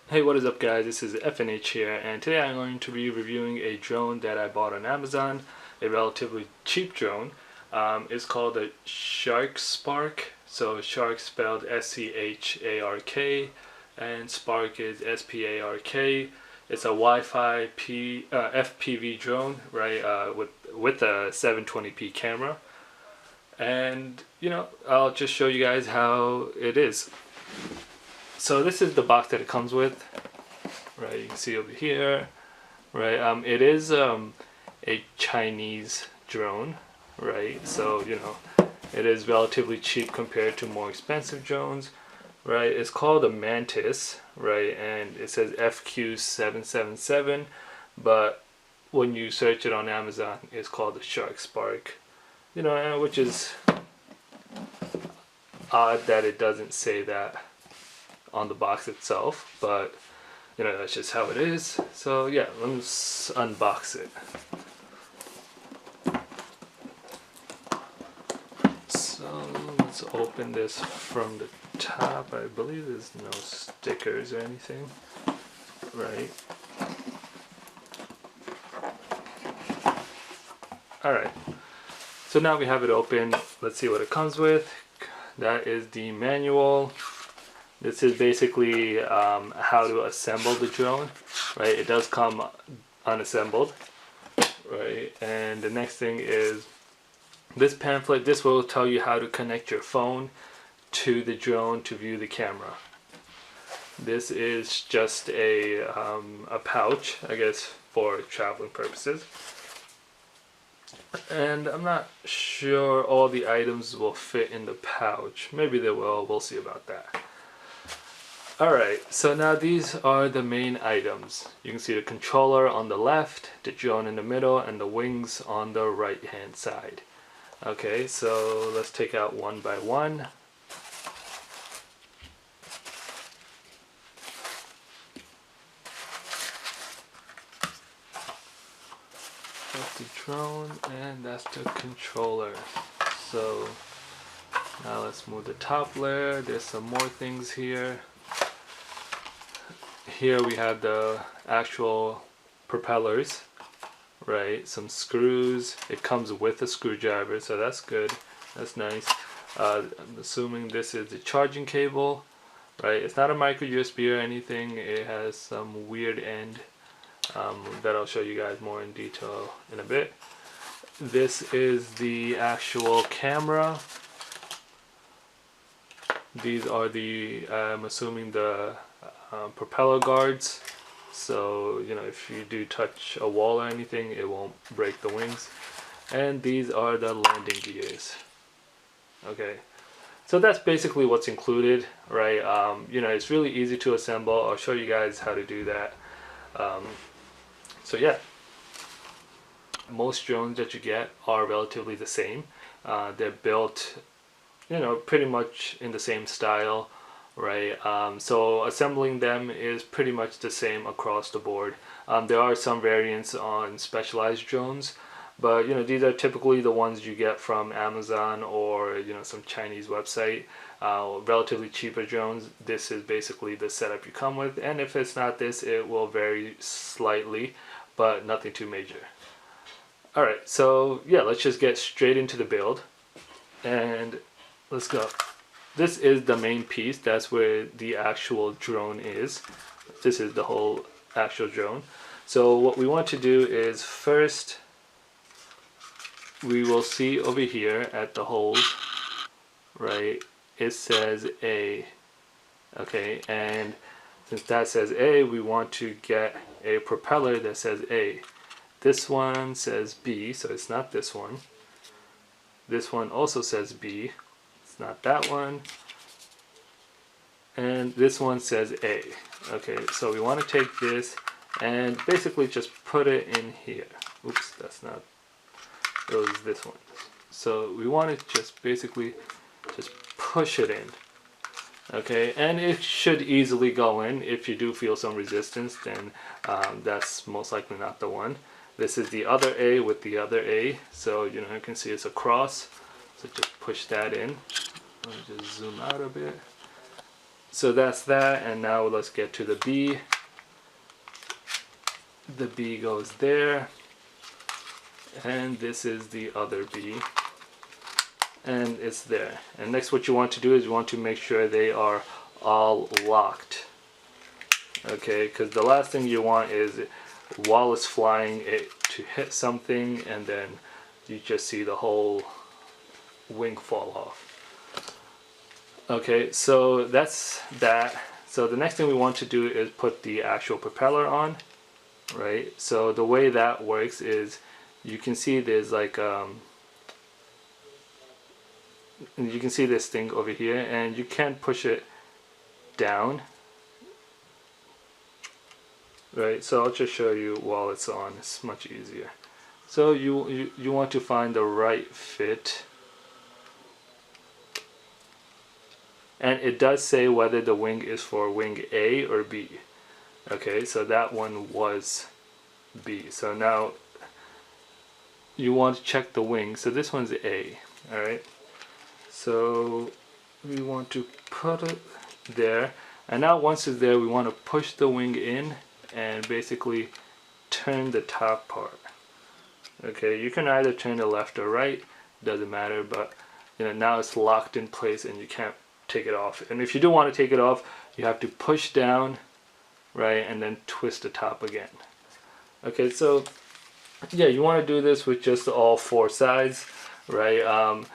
Hey, what is up guys, this is FNH here, and today I'm going to be reviewing a drone that I bought on Amazon, a relatively cheap drone. It's called a Shark Spark, so Shark spelled S-C-H-A-R-K, and Spark is S-P-A-R-K. It's a Wi-Fi FPV drone, right, with a 720p camera. And, I'll just show you guys how it is. So this is the box that it comes with, right? You can see over here, right? It is a Chinese drone, right? So it is relatively cheap compared to more expensive drones, right? It's called a Mantis, right? And it says FQ777, but when you search it on Amazon, it's called the Shark Spark, which is odd that it doesn't say that on the box itself, but that's just how it is. So yeah, let's unbox it. So let's open this from the top. I believe there's no stickers or anything, right? Alright, so now we have it open. Let's see what it comes with. That is the manual. This is basically how to assemble the drone, right? It does come unassembled, right? And the next thing is this pamphlet. This will tell you how to connect your phone to the drone to view the camera. This is just a pouch, I guess, for traveling purposes. And I'm not sure all the items will fit in the pouch. Maybe they will. We'll see about that. Alright, so now these are the main items. You can see the controller on the left, the drone in the middle, and the wings on the right hand side. Okay, so let's take out one by one. That's the drone, and that's the controller. So now let's move the top layer. There's some more things here. Here we have the actual propellers, right? Some screws. It comes with a screwdriver, so that's good. That's nice. I'm assuming this is the charging cable, right? It's not a micro USB or anything. It has some weird end that I'll show you guys more in detail in a bit. This is the actual camera. These are the, I'm assuming the propeller guards, so if you do touch a wall or anything, it won't break the wings. And these are the landing gears. Okay, so that's basically what's included, right? It's really easy to assemble. I'll show you guys how to do that. So yeah, most drones that you get are relatively the same. They're built pretty much in the same style, right? So assembling them is pretty much the same across the board. There are some variants on specialized drones, but these are typically the ones you get from Amazon or some Chinese website. Relatively cheaper drones. This is basically the setup you come with, and if it's not this, it will vary slightly, but nothing too major. Alright, so yeah, let's just get straight into the build, and let's go. This is the main piece. That's where the actual drone is. This is the whole actual drone. So what we want to do is first, we will see over here at the holes, right? It says A. Okay, and since that says A, we want to get a propeller that says A. This one says B, so it's not this one. This one also says B. Not that one, and this one says A. Okay, so we want to take this and basically just put it in here. Oops, that's not, it was this one. So we want to just basically just push it in. Okay, and it should easily go in. If you do feel some resistance, then that's most likely not the one. This is the other A with the other A, so you can see it's a cross. So just push that in. Let me just zoom out a bit. So that's that, and now let's get to the B. The B goes there, and this is the other B, and it's there. And next what you want to do is you want to make sure they are all locked. Okay, because the last thing you want is while it's flying it to hit something and then you just see the whole wing fall off. Okay, so that's that. So the next thing we want to do is put the actual propeller on, right? So the way that works is you can see there's like you can see this thing over here, and you can push it down, right? So I'll just show you while it's on. It's much easier. So you want to find the right fit, and it does say whether the wing is for wing A or B. Okay, so that one was B. So now you want to check the wing. So this one's A. All right, so we want to put it there, and now once it's there we want to push the wing in and basically turn the top part. Okay, you can either turn it left or right, doesn't matter, but you know, now it's locked in place and you can't take it off. And if you do want to take it off, you have to push down, right, and then twist the top again. Okay, so yeah, you want to do this with just all four sides, right?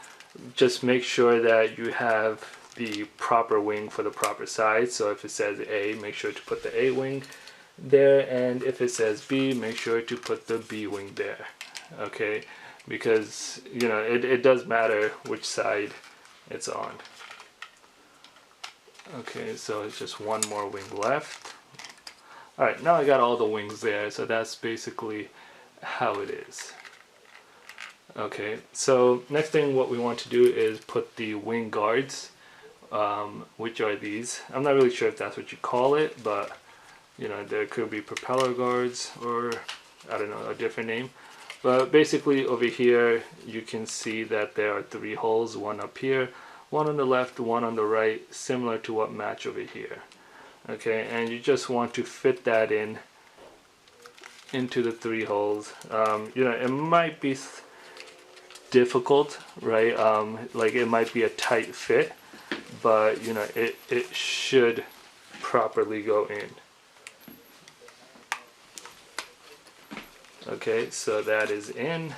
Just make sure that you have the proper wing for the proper size. So if it says A, make sure to put the A wing there, and if it says B, make sure to put the B wing there. Okay, because you know it does matter which side it's on. Okay, so it's just one more wing left. Alright, now I got all the wings there, so that's basically how it is. Okay, so next thing what we want to do is put the wing guards, which are these. I'm not really sure if that's what you call it, but you know, there could be propeller guards or I don't know, a different name. But basically over here you can see that there are 3 holes, one up here, one on the left, one on the right, similar to what match over here. Okay, and you just want to fit that into the 3 holes. You know, it might be difficult, right? Like it might be a tight fit, but you know, it should properly go in. Okay, so that is in,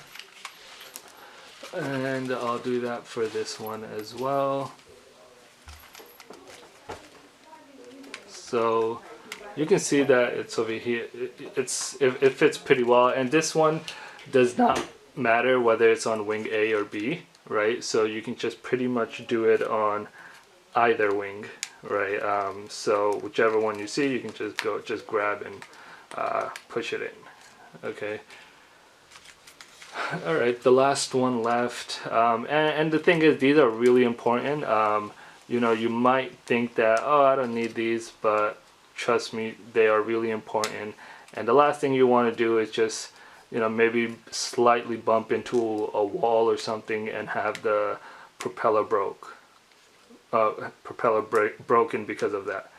and I'll do that for this one as well. So you can see that it's over here. It fits pretty well, and this one does not matter whether it's on wing A or B, right? So you can just pretty much do it on either wing, right? So whichever one you see, you can just grab and push it in. Okay. All right, the last one left, and the thing is, these are really important. You know, you might think that, oh, I don't need these, but trust me, they are really important. And the last thing you want to do is just, you know, maybe slightly bump into a wall or something and have the propeller broken because of that.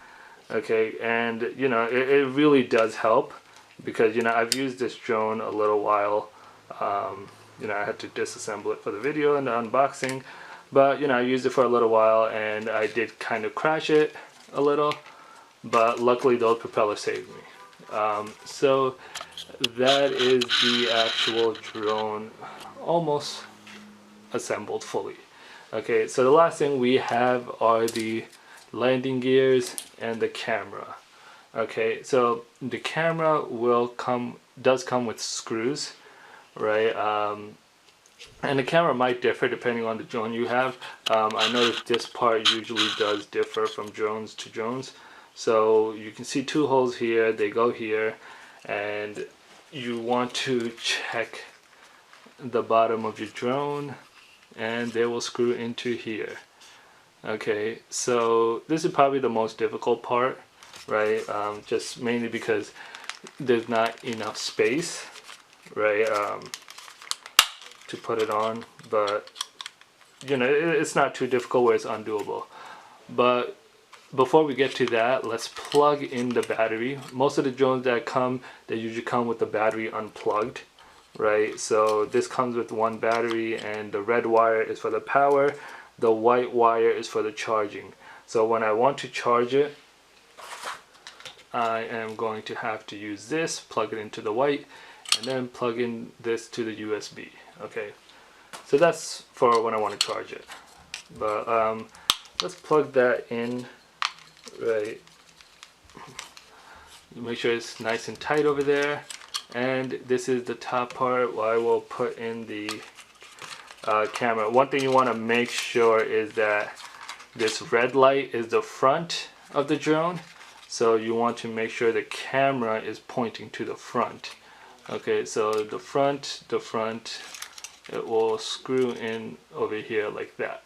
Okay, and you know, it really does help. Because you know, I've used this drone a little while. You know, I had to disassemble it for the video and the unboxing, but you know, I used it for a little while and I did kind of crash it a little, but luckily those propellers saved me. So that is the actual drone almost assembled fully. Okay, so the last thing we have are the landing gears and the camera. Okay, so the camera does come with screws, right? And the camera might differ depending on the drone you have. I noticed this part usually does differ from drones to drones. So you can see 2 holes here, they go here, and you want to check the bottom of your drone, and they will screw into here. Okay, so this is probably the most difficult part. Right, just mainly because there's not enough space, right, to put it on, but you know, it's not too difficult where it's undoable. But before we get to that, let's plug in the battery. Most of the drones that come, they usually come with the battery unplugged, right? So this comes with one battery, and the red wire is for the power, the white wire is for the charging. So when I want to charge it, I am going to have to use this, plug it into the white, and then plug in this to the USB. Okay, so that's for when I want to charge it. But let's plug that in, right? Make sure it's nice and tight over there. And this is the top part where I will put in the camera. One thing you want to make sure is that this red light is the front of the drone. So you want to make sure the camera is pointing to the front. Okay, so the front, it will screw in over here like that.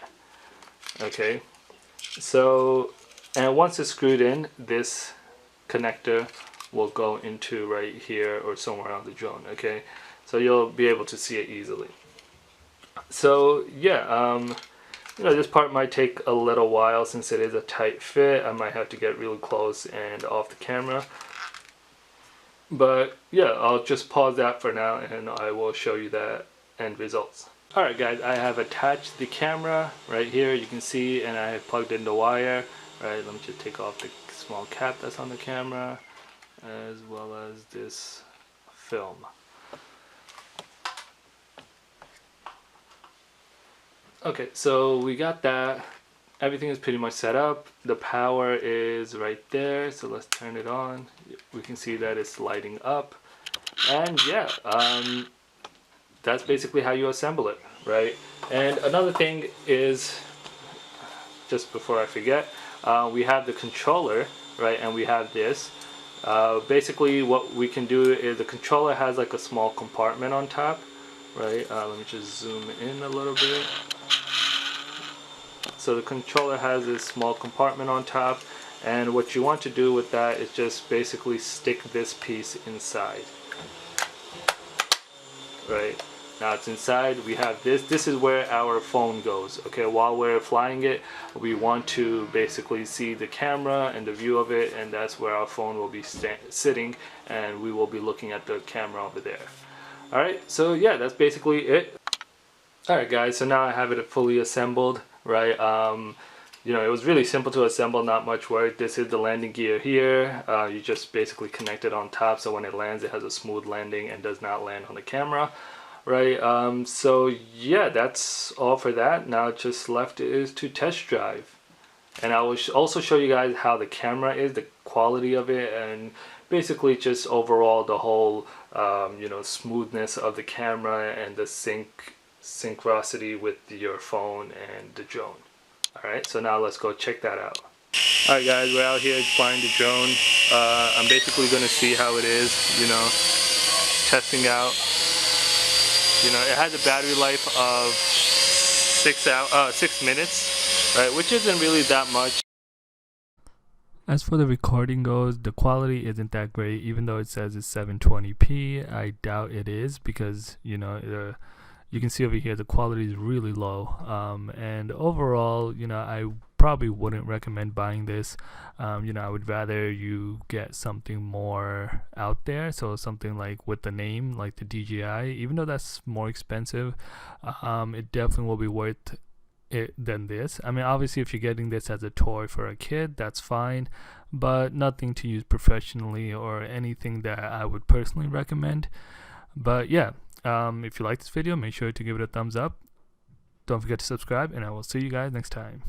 Okay, so, and once it's screwed in, this connector will go into right here or somewhere on the drone. Okay, so you'll be able to see it easily. So yeah, you know, this part might take a little while since it is a tight fit. I might have to get really close and off the camera. But yeah, I'll just pause that for now and I will show you the end results. Alright guys, I have attached the camera right here, you can see, and I have plugged in the wire. Right, let me just take off the small cap that's on the camera, as well as this film. Okay, so we got that. Everything is pretty much set up. The power is right there, so let's turn it on. We can see that it's lighting up. And yeah, that's basically how you assemble it, right? And another thing is, just before I forget, we have the controller, right? And we have this. Basically what we can do is the controller has like a small compartment on top, right? Let me just zoom in a little bit. So the controller has this small compartment on top, and what you want to do with that is just basically stick this piece inside. Right, now it's inside. We have this is where our phone goes. Okay, while we're flying it, we want to basically see the camera and the view of it, and that's where our phone will be sitting, and we will be looking at the camera over there. Alright, so yeah, that's basically it. Alright guys, so now I have it fully assembled, right? You know, it was really simple to assemble, not much work. This is the landing gear here. You just basically connect it on top, so when it lands it has a smooth landing and does not land on the camera, right? So yeah, that's all for that. Now just left is to test drive, and I will also show you guys how the camera is, the quality of it, and basically just overall the whole you know, smoothness of the camera and the synchronicity with your phone and the drone. Alright, so now let's go check that out. Alright guys, we're out here flying the drone. I'm basically going to see how it is, you know, testing out. You know, it has a battery life of 6 minutes, right, which isn't really that much. As for the recording goes, the quality isn't that great, even though it says it's 720p. I doubt it is, because, you know, you can see over here the quality is really low, and overall, you know, I probably wouldn't recommend buying this. You know, I would rather you get something more out there, so something like with the name, like the DJI. Even though that's more expensive, it definitely will be worth it than this. I mean, obviously if you're getting this as a toy for a kid, that's fine, but nothing to use professionally or anything that I would personally recommend. But yeah, if you like this video, make sure to give it a thumbs up. Don't forget to subscribe, and I will see you guys next time.